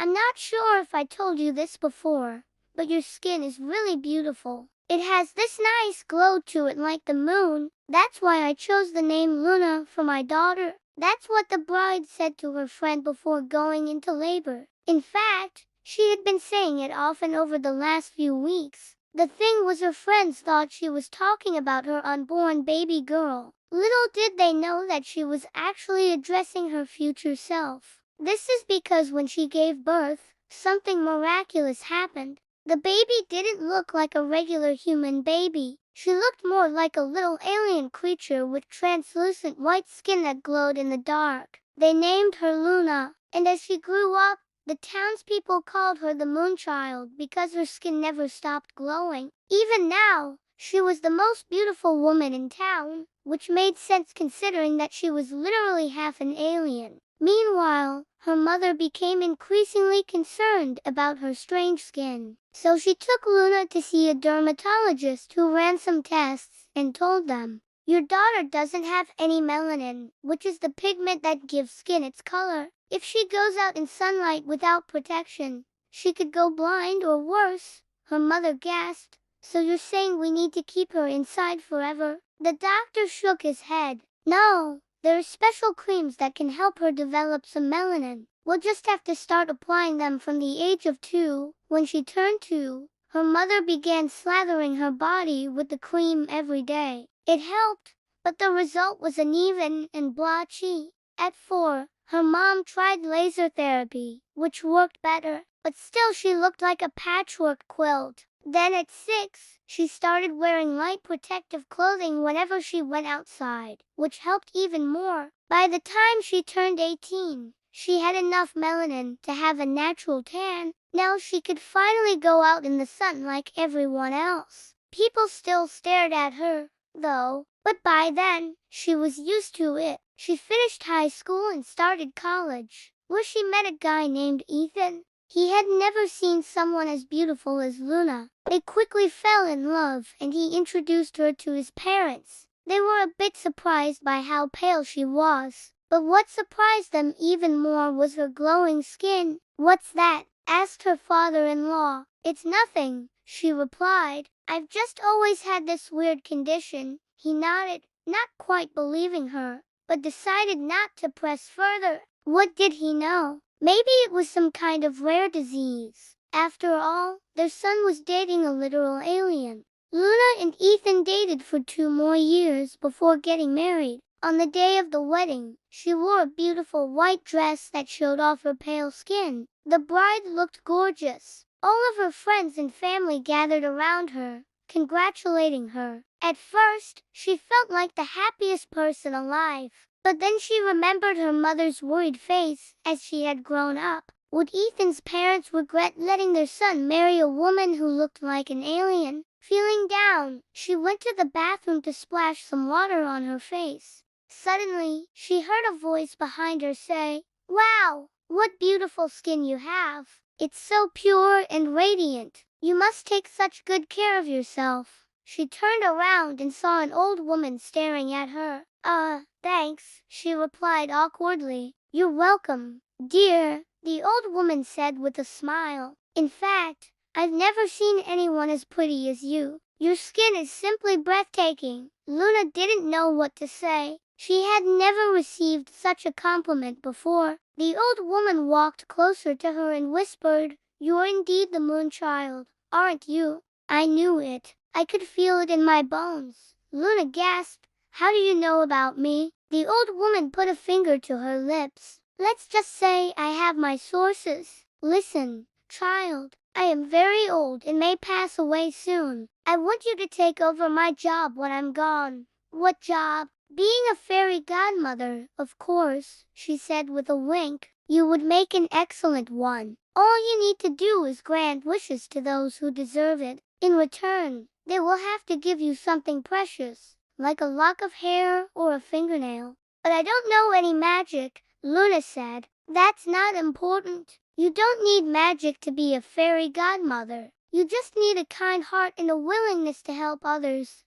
I'm not sure if I told you this before, but your skin is really beautiful. It has this nice glow to it like the moon. That's why I chose the name Luna for my daughter." That's what the bride said to her friend before going into labor. In fact, she had been saying it often over the last few weeks. The thing was, her friends thought she was talking about her unborn baby girl. Little did they know that she was actually addressing her future self. This is because when she gave birth, something miraculous happened. The baby didn't look like a regular human baby. She looked more like a little alien creature with translucent white skin that glowed in the dark. They named her Luna, and as she grew up, the townspeople called her the Moonchild because her skin never stopped glowing. Even now, she was the most beautiful woman in town, which made sense considering that she was literally half an alien. Meanwhile, her mother became increasingly concerned about her strange skin. So she took Luna to see a dermatologist who ran some tests and told them, "Your daughter doesn't have any melanin, which is the pigment that gives skin its color. If she goes out in sunlight without protection, she could go blind or worse." Her mother gasped, "So you're saying we need to keep her inside forever?" The doctor shook his head. "No. There are special creams that can help her develop some melanin. We'll just have to start applying them from the age of 2. When she turned 2, her mother began slathering her body with the cream every day. It helped, but the result was uneven and blotchy. At 4, her mom tried laser therapy, which worked better, but still she looked like a patchwork quilt. Then at 6, she started wearing light protective clothing whenever she went outside, which helped even more. By the time she turned 18, she had enough melanin to have a natural tan. Now she could finally go out in the sun like everyone else. People still stared at her, though, but by then, she was used to it. She finished high school and started college, where she met a guy named Ethan. He had never seen someone as beautiful as Luna. They quickly fell in love and he introduced her to his parents. They were a bit surprised by how pale she was, but what surprised them even more was her glowing skin. "What's that?" asked her father-in-law. "It's nothing," she replied. "I've just always had this weird condition." He nodded, not quite believing her, but decided not to press further. What did he know? Maybe it was some kind of rare disease. After all, their son was dating a literal alien. Luna and Ethan dated for 2 more years before getting married. On the day of the wedding, she wore a beautiful white dress that showed off her pale skin. The bride looked gorgeous. All of her friends and family gathered around her, congratulating her. At first, she felt like the happiest person alive. But then she remembered her mother's worried face as she had grown up. Would Ethan's parents regret letting their son marry a woman who looked like an alien? Feeling down, she went to the bathroom to splash some water on her face. Suddenly, she heard a voice behind her say, "Wow, what beautiful skin you have. It's so pure and radiant. You must take such good care of yourself." She turned around and saw an old woman staring at her. Thanks," she replied awkwardly. "You're welcome, dear," the old woman said with a smile. "In fact, I've never seen anyone as pretty as you. Your skin is simply breathtaking." Luna didn't know what to say. She had never received such a compliment before. The old woman walked closer to her and whispered, "You're indeed the Moonchild, aren't you?" "I knew it. I could feel it in my bones." Luna gasped. "How do you know about me?" The old woman put a finger to her lips. "Let's just say I have my sources. Listen, child, I am very old and may pass away soon. I want you to take over my job when I'm gone." "What job?" "Being a fairy godmother, of course," she said with a wink. "You would make an excellent one. All you need to do is grant wishes to those who deserve it. In return, they will have to give you something precious, like a lock of hair or a fingernail." "But I don't know any magic," Luna said. "That's not important. You don't need magic to be a fairy godmother. You just need a kind heart and a willingness to help others."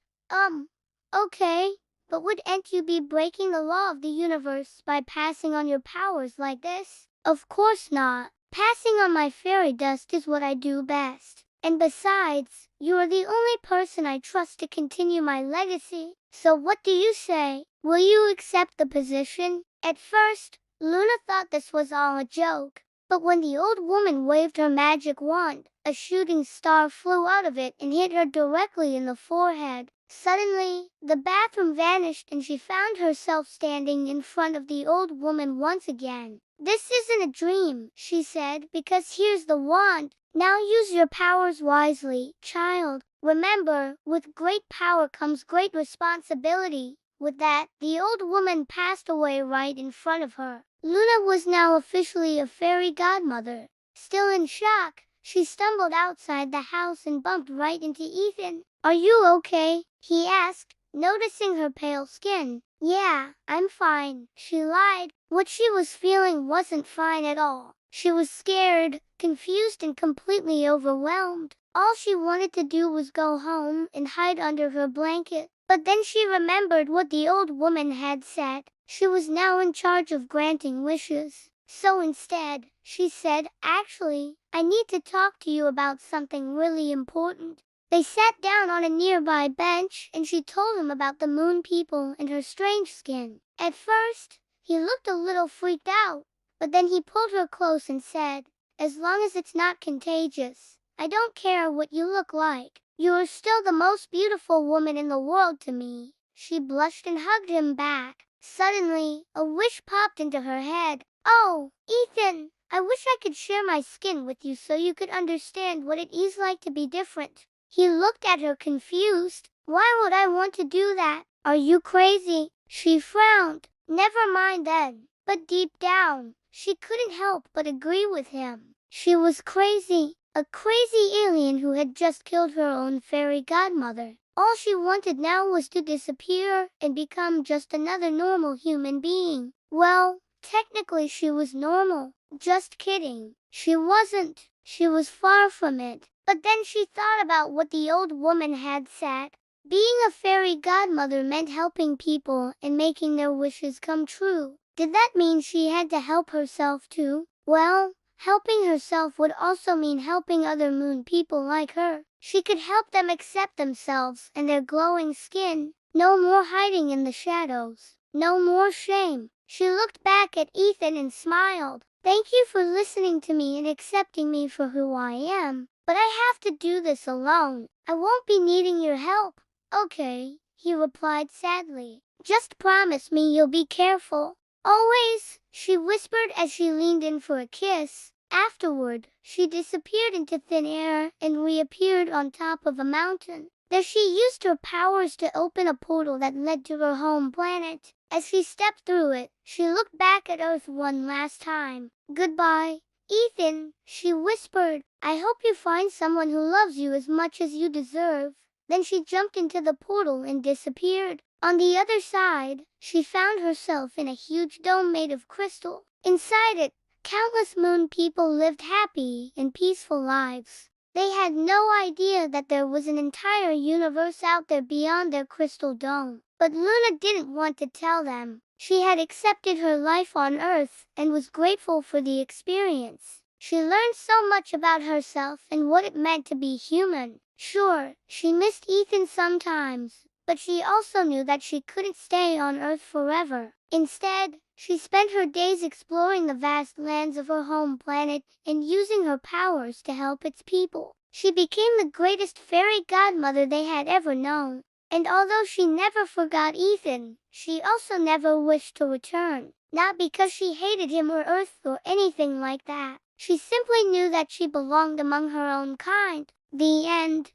Okay, but wouldn't you be breaking the law of the universe by passing on your powers like this?" "Of course not. Passing on my fairy dust is what I do best. And besides, you are the only person I trust to continue my legacy. So what do you say? Will you accept the position? At first, Luna thought this was all a joke. But when the old woman waved her magic wand, a shooting star flew out of it and hit her directly in the forehead. Suddenly, the bathroom vanished and she found herself standing in front of the old woman once again. "This isn't a dream," she said, "because here's the wand. Now use your powers wisely, child. Remember, with great power comes great responsibility." With that, the old woman passed away right in front of her. Luna was now officially a fairy godmother. Still in shock, she stumbled outside the house and bumped right into Ethan. "Are you okay?" he asked, noticing her pale skin. "Yeah, I'm fine," she lied. What she was feeling wasn't fine at all. She was scared, confused, and completely overwhelmed. All she wanted to do was go home and hide under her blanket. But then she remembered what the old woman had said. She was now in charge of granting wishes. So instead, she said, "Actually, I need to talk to you about something really important." They sat down on a nearby bench and she told him about the moon people and her strange skin. At first, he looked a little freaked out, but then he pulled her close and said, "As long as it's not contagious, I don't care what you look like. You are still the most beautiful woman in the world to me." She blushed and hugged him back. Suddenly, a wish popped into her head. "Oh, Ethan, I wish I could share my skin with you so you could understand what it is like to be different." He looked at her confused. "Why would I want to do that? Are you crazy?" She frowned. Never mind then. But deep down, she couldn't help but agree with him. She was crazy. A crazy alien who had just killed her own fairy godmother. All she wanted now was to disappear and become just another normal human being. Well, technically she was normal. Just kidding. She wasn't. She was far from it. But then she thought about what the old woman had said. Being a fairy godmother meant helping people and making their wishes come true. Did that mean she had to help herself too? Well, helping herself would also mean helping other moon people like her. She could help them accept themselves and their glowing skin. No more hiding in the shadows. No more shame. She looked back at Ethan and smiled. "Thank you for listening to me and accepting me for who I am. But I have to do this alone. I won't be needing your help." "Okay," he replied sadly. "Just promise me you'll be careful." "Always," she whispered as she leaned in for a kiss. Afterward, she disappeared into thin air and reappeared on top of a mountain. There she used her powers to open a portal that led to her home planet. As she stepped through it, she looked back at Earth one last time. "Goodbye, Ethan," she whispered. "I hope you find someone who loves you as much as you deserve." Then she jumped into the portal and disappeared. On the other side, she found herself in a huge dome made of crystal. Inside it, countless moon people lived happy and peaceful lives. They had no idea that there was an entire universe out there beyond their crystal dome. But Luna didn't want to tell them. She had accepted her life on Earth and was grateful for the experience. She learned so much about herself and what it meant to be human. Sure, she missed Ethan sometimes, but she also knew that she couldn't stay on Earth forever. Instead, she spent her days exploring the vast lands of her home planet and using her powers to help its people. She became the greatest fairy godmother they had ever known. And although she never forgot Ethan, she also never wished to return. Not because she hated him or Earth or anything like that. She simply knew that she belonged among her own kind. The end.